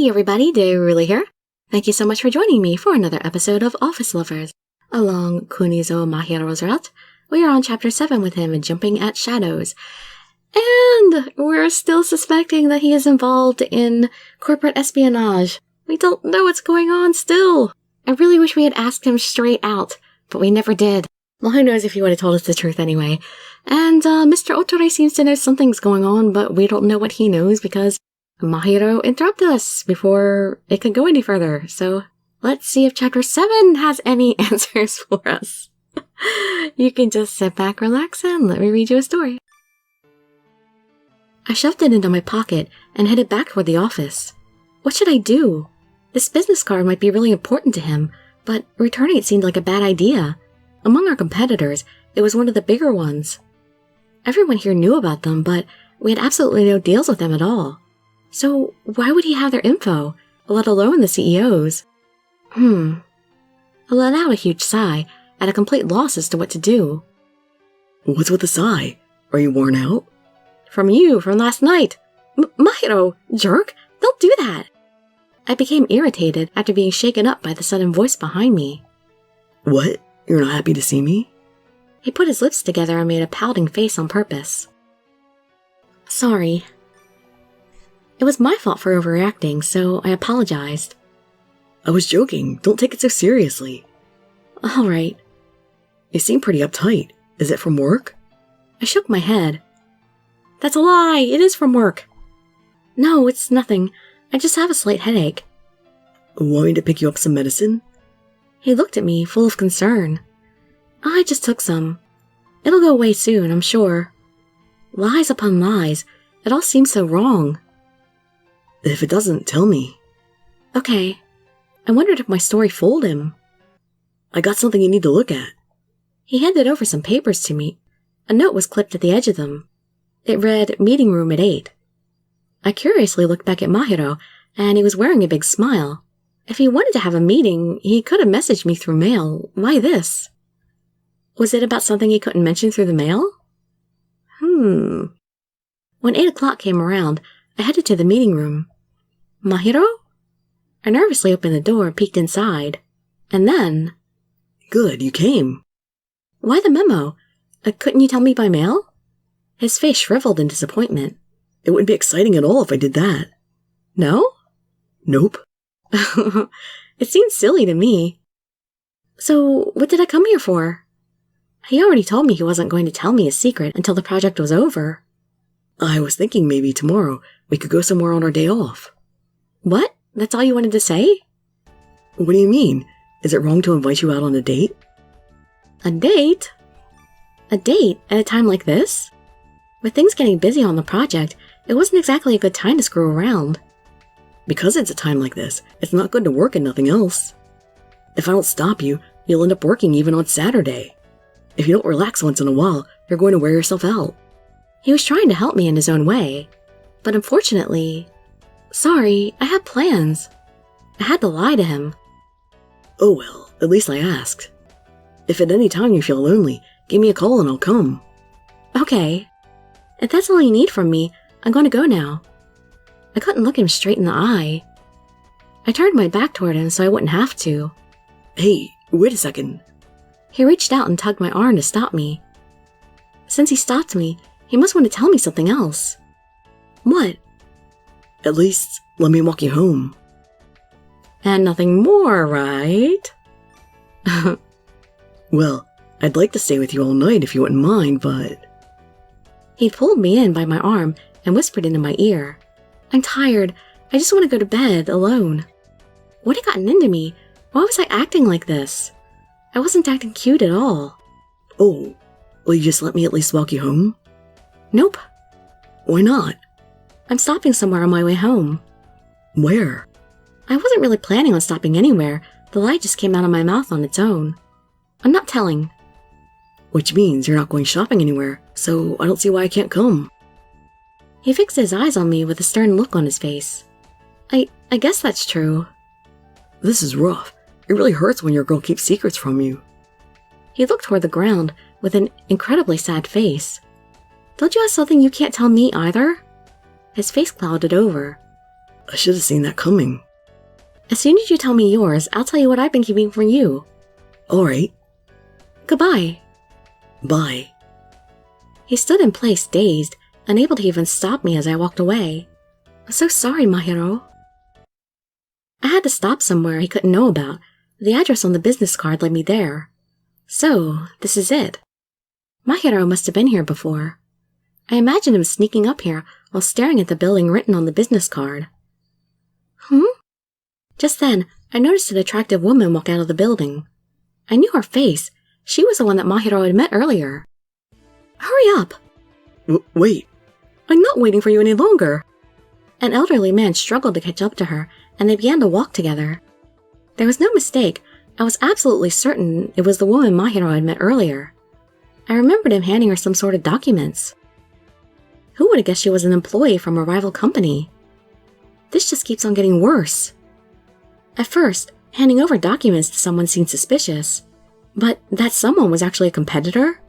Hey everybody, Dirili here. Thank you so much for joining me for another episode of Office Lovers. Along Kunizu Mahiro's route, we are on chapter 7 with him jumping at shadows. And we're still suspecting that he is involved in corporate espionage. We don't know what's going on still. I really wish we had asked him straight out, but we never did. Well, who knows if he would have told us the truth anyway. And Mr. Otome seems to know something's going on, but we don't know what he knows because Mahiro interrupted us before it could go any further. So let's see if chapter 7 has any answers for us. You can just sit back, relax, and let me read you a story. I shoved it into my pocket and headed back toward the office. What should I do? This business card might be really important to him, but returning it seemed like a bad idea. Among our competitors, it was one of the bigger ones. Everyone here knew about them, but we had absolutely no deals with them at all. So why would he have their info, let alone the CEO's? I let out a huge sigh, at a complete loss as to what to do. What's with the sigh? Are you worn out? From last night. Mahiro, jerk, don't do that. I became irritated after being shaken up by the sudden voice behind me. What? You're not happy to see me? He put his lips together and made a pouting face on purpose. Sorry. It was my fault for overreacting, so I apologized. I was joking. Don't take it so seriously. All right. You seem pretty uptight. Is it from work? I shook my head. That's a lie. It is from work. No, it's nothing. I just have a slight headache. Want me to pick you up some medicine? He looked at me, full of concern. I just took some. It'll go away soon, I'm sure. Lies upon lies. It all seems so wrong. If it doesn't, tell me. Okay. I wondered if my story fooled him. I got something you need to look at. He handed over some papers to me. A note was clipped at the edge of them. It read, meeting room at 8. I curiously looked back at Mahiro, and he was wearing a big smile. If he wanted to have a meeting, he could have messaged me through mail. Why this? Was it about something he couldn't mention through the mail? When 8 o'clock came around, I headed to the meeting room. Mahiro? I nervously opened the door and peeked inside. And then... Good, you came. Why the memo? Couldn't you tell me by mail? His face shriveled in disappointment. It wouldn't be exciting at all if I did that. No? Nope. It seems silly to me. So, what did I come here for? He already told me he wasn't going to tell me his secret until the project was over. I was thinking maybe tomorrow we could go somewhere on our day off. What? That's all you wanted to say? What do you mean? Is it wrong to invite you out on a date? A date? A date at a time like this? With things getting busy on the project, it wasn't exactly a good time to screw around. Because it's a time like this, it's not good to work and nothing else. If I don't stop you, you'll end up working even on Saturday. If you don't relax once in a while, you're going to wear yourself out. He was trying to help me in his own way. But unfortunately... Sorry, I had plans. I had to lie to him. Oh well, at least I asked. If at any time you feel lonely, give me a call and I'll come. Okay. If that's all you need from me, I'm going to go now. I couldn't look him straight in the eye. I turned my back toward him so I wouldn't have to. Hey, wait a second. He reached out and tugged my arm to stop me. Since he stopped me, he must want to tell me something else. What? At least, let me walk you home. And nothing more, right? Well, I'd like to stay with you all night if you wouldn't mind, but... He pulled me in by my arm and whispered into my ear. I'm tired. I just want to go to bed alone. What had gotten into me? Why was I acting like this? I wasn't acting cute at all. Oh, will you just let me at least walk you home? Nope. Why not? I'm stopping somewhere on my way home. Where? I wasn't really planning on stopping anywhere. The lie just came out of my mouth on its own. I'm not telling. Which means you're not going shopping anywhere, so I don't see why I can't come. He fixed his eyes on me with a stern look on his face. I guess that's true. This is rough. It really hurts when your girl keeps secrets from you. He looked toward the ground with an incredibly sad face. Don't you have something you can't tell me either? His face clouded over. I should have seen that coming. As soon as you tell me yours, I'll tell you what I've been keeping from you. Alright. Goodbye. Bye. He stood in place, dazed, unable to even stop me as I walked away. I'm so sorry, Mahiro. I had to stop somewhere he couldn't know about. The address on the business card led me there. So, this is it. Mahiro must have been here before. I imagined him sneaking up here while staring at the building written on the business card. Just then, I noticed an attractive woman walk out of the building. I knew her face. She was the one that Mahiro had met earlier. Hurry up! Wait. I'm not waiting for you any longer. An elderly man struggled to catch up to her, and they began to walk together. There was no mistake. I was absolutely certain it was the woman Mahiro had met earlier. I remembered him handing her some sort of documents. Who would have guessed she was an employee from a rival company? This just keeps on getting worse. At first, handing over documents to someone seemed suspicious, but that someone was actually a competitor?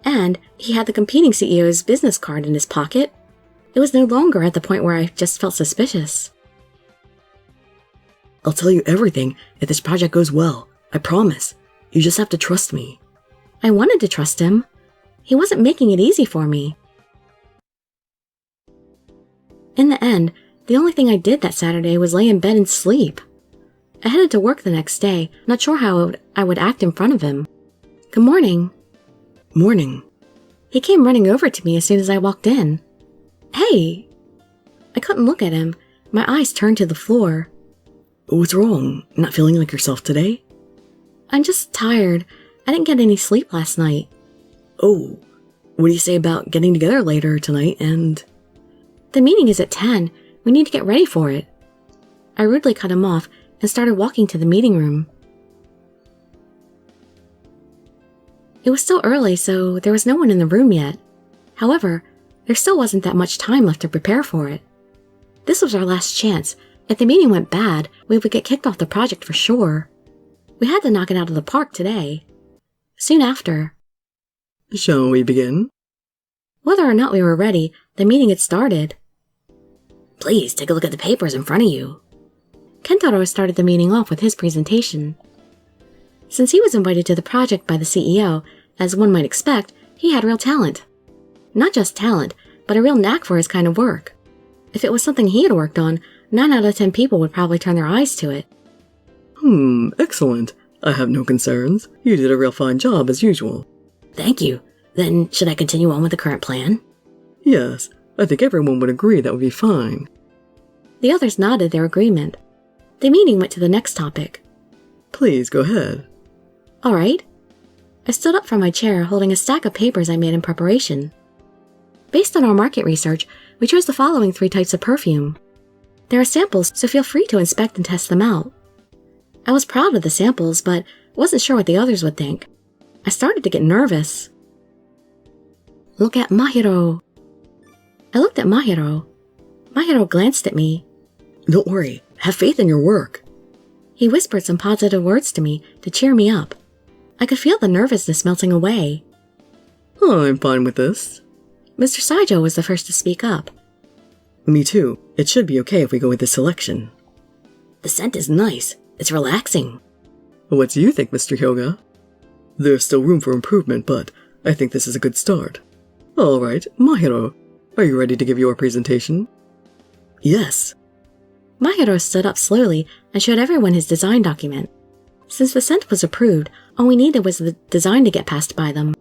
And he had the competing CEO's business card in his pocket. It was no longer at the point where I just felt suspicious. I'll tell you everything if this project goes well. I promise. You just have to trust me. I wanted to trust him. He wasn't making it easy for me. In the end, the only thing I did that Saturday was lay in bed and sleep. I headed to work the next day, not sure how I would act in front of him. Good morning. Morning. He came running over to me as soon as I walked in. Hey! I couldn't look at him. My eyes turned to the floor. What's wrong? Not feeling like yourself today? I'm just tired. I didn't get any sleep last night. Oh, what do you say about getting together later tonight and... The meeting is at 10. We need to get ready for it. I rudely cut him off and started walking to the meeting room. It was still early, so there was no one in the room yet. However, there still wasn't that much time left to prepare for it. This was our last chance. If the meeting went bad, we would get kicked off the project for sure. We had to knock it out of the park today. Soon after. Shall we begin? Whether or not we were ready, the meeting had started. Please take a look at the papers in front of you. Kentaro started the meeting off with his presentation. Since he was invited to the project by the CEO, as one might expect, he had real talent. Not just talent, but a real knack for his kind of work. If it was something he had worked on, 9 out of 10 people would probably turn their eyes to it. Excellent. I have no concerns. You did a real fine job as usual. Thank you. Then, should I continue on with the current plan? Yes, I think everyone would agree that would be fine. The others nodded their agreement. The meeting went to the next topic. Please go ahead. All right. I stood up from my chair holding a stack of papers I made in preparation. Based on our market research, we chose the following 3 types of perfume. There are samples, so feel free to inspect and test them out. I was proud of the samples, but wasn't sure what the others would think. I started to get nervous. Look at Mahiro. I looked at Mahiro. Mahiro glanced at me. Don't worry. Have faith in your work. He whispered some positive words to me to cheer me up. I could feel the nervousness melting away. I'm fine with this. Mr. Saijo was the first to speak up. Me too. It should be okay if we go with this selection. The scent is nice. It's relaxing. What do you think, Mr. Hyoga? There's still room for improvement, but I think this is a good start. All right, Mahiro, are you ready to give your presentation? Yes. Mahiro stood up slowly and showed everyone his design document. Since the scent was approved, all we needed was the design to get passed by them.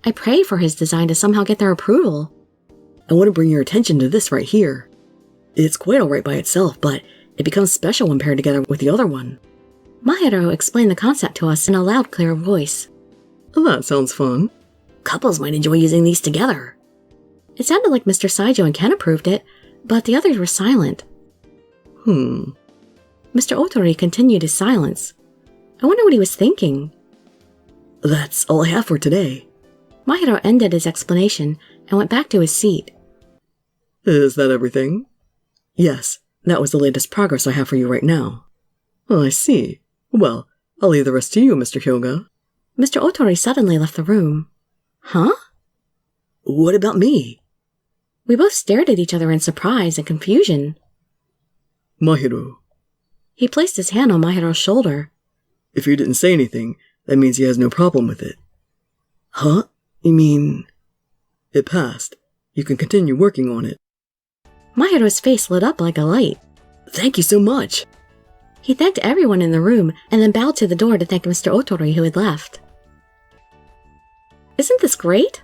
I prayed for his design to somehow get their approval. I want to bring your attention to this right here. It's quite alright by itself, but it becomes special when paired together with the other one. Mahiro explained the concept to us in a loud, clear voice. That sounds fun. Couples might enjoy using these together. It sounded like Mr. Saijo and Ken approved it, but the others were silent. Mr. Otori continued his silence. I wonder what he was thinking. That's all I have for today. Mahiro ended his explanation and went back to his seat. Is that everything? Yes, that was the latest progress I have for you right now. I see. Well, I'll leave the rest to you, Mr. Hyoga. Mr. Otori suddenly left the room. Huh? What about me? We both stared at each other in surprise and confusion. Mahiro. He placed his hand on Mahiro's shoulder. If you didn't say anything, that means he has no problem with it. Huh? You mean... It passed. You can continue working on it. Mahiro's face lit up like a light. Thank you so much. He thanked everyone in the room and then bowed to the door to thank Mr. Otori, who had left. Isn't this great?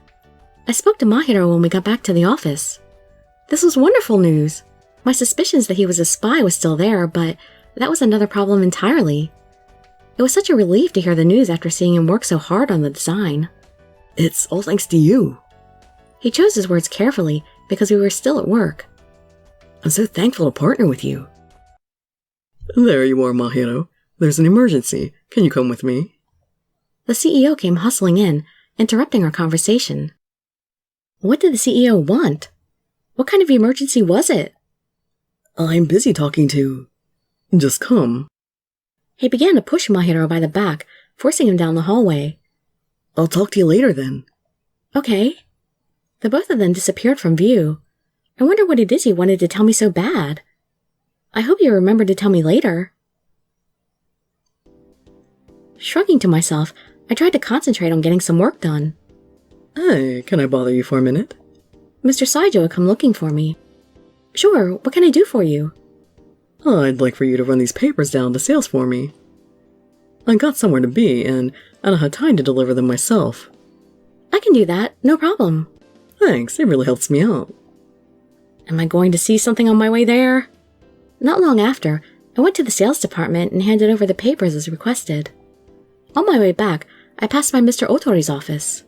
I spoke to Mahiro when we got back to the office. This was wonderful news. My suspicions that he was a spy was still there, but that was another problem entirely. It was such a relief to hear the news after seeing him work so hard on the design. It's all thanks to you. He chose his words carefully because we were still at work. I'm so thankful to partner with you. There you are, Mahiro. There's an emergency. Can you come with me? The CEO came hustling in, interrupting our conversation. What did the CEO want? What kind of emergency was it? I'm busy talking to... Just come. He began to push Mahiro by the back, forcing him down the hallway. I'll talk to you later then. Okay. The both of them disappeared from view. I wonder what it is he wanted to tell me so bad. I hope you remember to tell me later. Shrugging to myself, I tried to concentrate on getting some work done. Hey, can I bother you for a minute? Mr. Saijo had come looking for me. Sure, what can I do for you? I'd like for you to run these papers down to sales for me. I got somewhere to be, and I don't have time to deliver them myself. I can do that, no problem. Thanks, it really helps me out. Am I going to see something on my way there? Not long after, I went to the sales department and handed over the papers as requested. On my way back, I passed by Mr. Otori's office.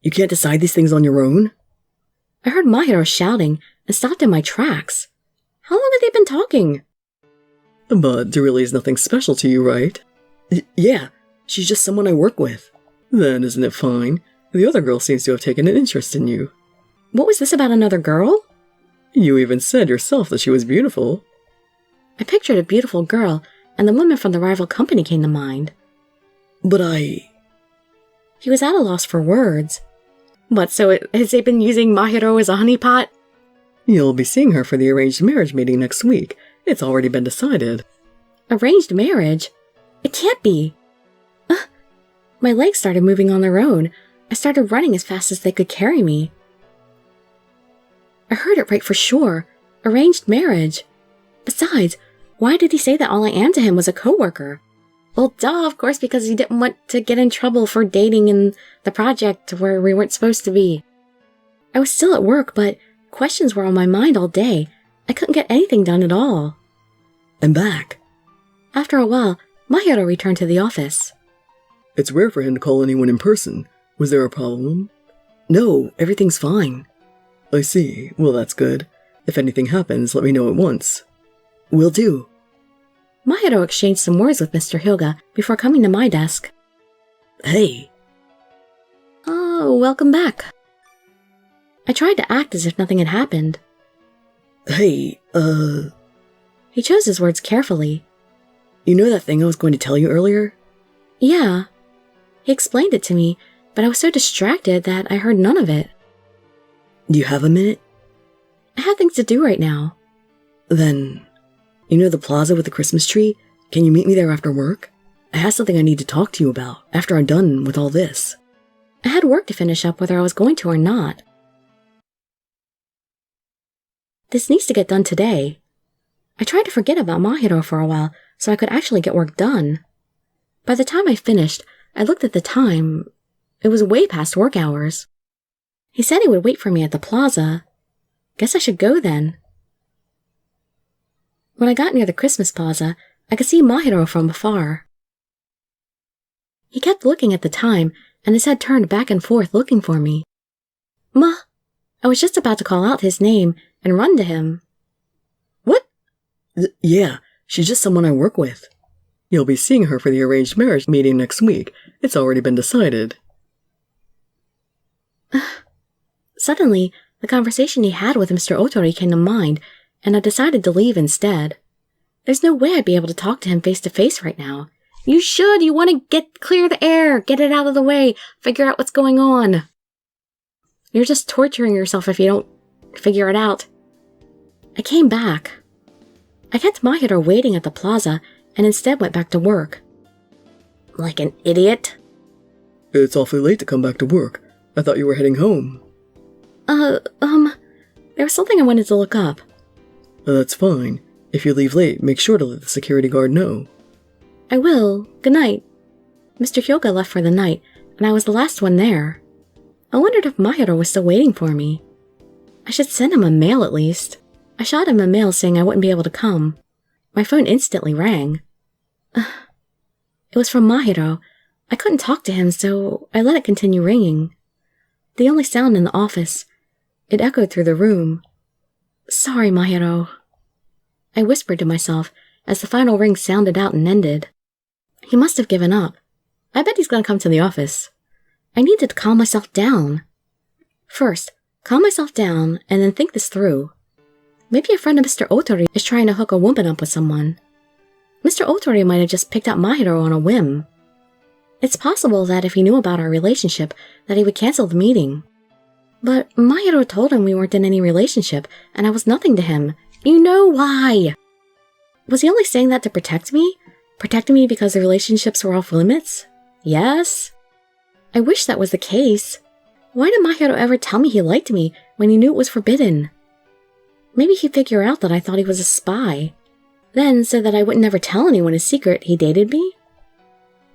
You can't decide these things on your own? I heard Mahiro shouting and stopped in my tracks. How long had they been talking? But Dirili is nothing special to you, right? Yeah, she's just someone I work with. Then isn't it fine? The other girl seems to have taken an interest in you. What was this about another girl? You even said yourself that she was beautiful. I pictured a beautiful girl, and the woman from the rival company came to mind. But He was at a loss for words. What, so has they been using Mahiro as a honeypot? You'll be seeing her for the arranged marriage meeting next week. It's already been decided. Arranged marriage? It can't be. My legs started moving on their own. I started running as fast as they could carry me. I heard it right for sure. Arranged marriage. Besides, why did he say that all I am to him was a coworker? Well, duh, of course, because he didn't want to get in trouble for dating in the project where we weren't supposed to be. I was still at work, but questions were on my mind all day. I couldn't get anything done at all. I'm back. After a while, Mahiro returned to the office. It's rare for him to call anyone in person. Was there a problem? No, everything's fine. I see. Well, that's good. If anything happens, let me know at once. Will do. Mahiro exchanged some words with Mr. Hyuga before coming to my desk. Hey. Oh, welcome back. I tried to act as if nothing had happened. Hey, He chose his words carefully. You know that thing I was going to tell you earlier? Yeah. He explained it to me, but I was so distracted that I heard none of it. Do you have a minute? I have things to do right now. Then, you know the plaza with the Christmas tree? Can you meet me there after work? I have something I need to talk to you about after I'm done with all this. I had work to finish up whether I was going to or not. This needs to get done today. I tried to forget about Mahiro for a while so I could actually get work done. By the time I finished, I looked at the time. It was way past work hours. He said he would wait for me at the plaza. Guess I should go then. When I got near the Christmas plaza, I could see Mahiro from afar. He kept looking at the time, and his head turned back and forth looking for me. I was just about to call out his name and run to him. What? Yeah, she's just someone I work with. You'll be seeing her for the arranged marriage meeting next week. It's already been decided. Suddenly, the conversation he had with Mr. Otori came to mind, and I decided to leave instead. There's no way I'd be able to talk to him face to face right now. You should! You want to clear the air, get it out of the way, figure out what's going on. You're just torturing yourself if you don't figure it out. I came back. I kept Mahiro waiting at the plaza and instead went back to work. Like an idiot. It's awfully late to come back to work. I thought you were heading home. There was something I wanted to look up. That's fine. If you leave late, make sure to let the security guard know. I will. Good night. Mr. Hyoga left for the night, and I was the last one there. I wondered if Mahiro was still waiting for me. I should send him a mail at least. I shot him a mail saying I wouldn't be able to come. My phone instantly rang. It was from Mahiro. I couldn't talk to him, so I let it continue ringing. The only sound in the office. It echoed through the room. Sorry, Mahiro. I whispered to myself as the final ring sounded out and ended. He must have given up. I bet he's going to come to the office. I needed to calm myself down. First, calm myself down and then think this through. Maybe a friend of Mr. Otori is trying to hook a woman up with someone. Mr. Otori might have just picked up Mahiro on a whim. It's possible that if he knew about our relationship, that he would cancel the meeting. But Mahiro told him we weren't in any relationship, and I was nothing to him. You know why! Was he only saying that to protect me? Protecting me because the relationships were off limits? Yes? I wish that was the case. Why did Mahiro ever tell me he liked me when he knew it was forbidden? Maybe he'd figure out that I thought he was a spy. Then, so that I wouldn't ever tell anyone his secret, he dated me?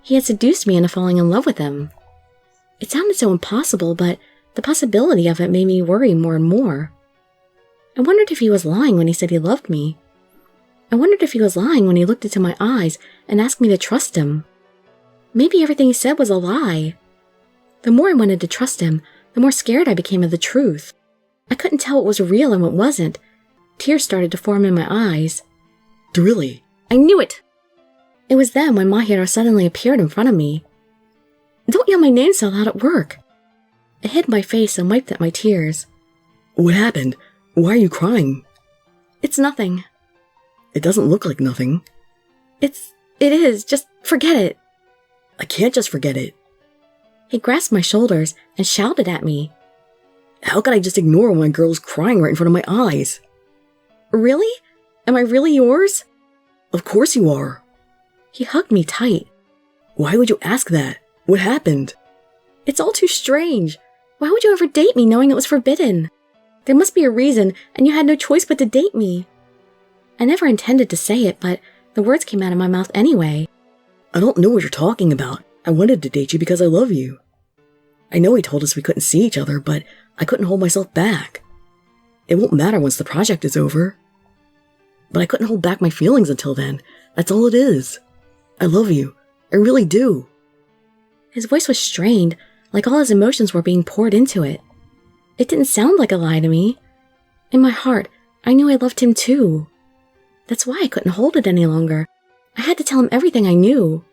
He had seduced me into falling in love with him. It sounded so impossible, but the possibility of it made me worry more and more. I wondered if he was lying when he said he loved me. I wondered if he was lying when he looked into my eyes and asked me to trust him. Maybe everything he said was a lie. The more I wanted to trust him, the more scared I became of the truth. I couldn't tell what was real and what wasn't. Tears started to form in my eyes. Dirili! I knew it! It was then when Mahiro suddenly appeared in front of me. Don't yell my name so loud at work. I hid my face and wiped at my tears. What happened? Why are you crying? It's nothing. It doesn't look like nothing. It is. Just forget it. I can't just forget it. He grasped my shoulders and shouted at me. How could I just ignore when a girl's crying right in front of my eyes? Really? Am I really yours? Of course you are. He hugged me tight. Why would you ask that? What happened? It's all too strange. Why would you ever date me knowing it was forbidden? There must be a reason, and you had no choice but to date me. I never intended to say it, but the words came out of my mouth anyway. I don't know what you're talking about. I wanted to date you because I love you. I know he told us we couldn't see each other, but I couldn't hold myself back. It won't matter once the project is over. But I couldn't hold back my feelings until then. That's all it is. I love you. I really do. His voice was strained, like all his emotions were being poured into it. It didn't sound like a lie to me. In my heart, I knew I loved him too. That's why I couldn't hold it any longer. I had to tell him everything I knew.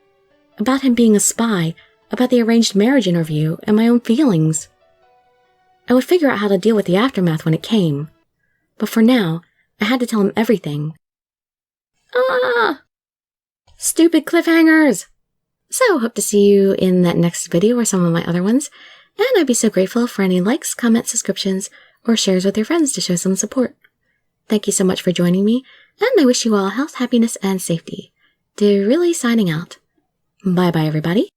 About him being a spy, about the arranged marriage interview, and my own feelings. I would figure out how to deal with the aftermath when it came. But for now, I had to tell him everything. Ah! Stupid cliffhangers! So, hope to see you in that next video or some of my other ones, and I'd be so grateful for any likes, comments, subscriptions, or shares with your friends to show some support. Thank you so much for joining me, and I wish you all health, happiness, and safety. Dirili signing out. Bye-bye, everybody.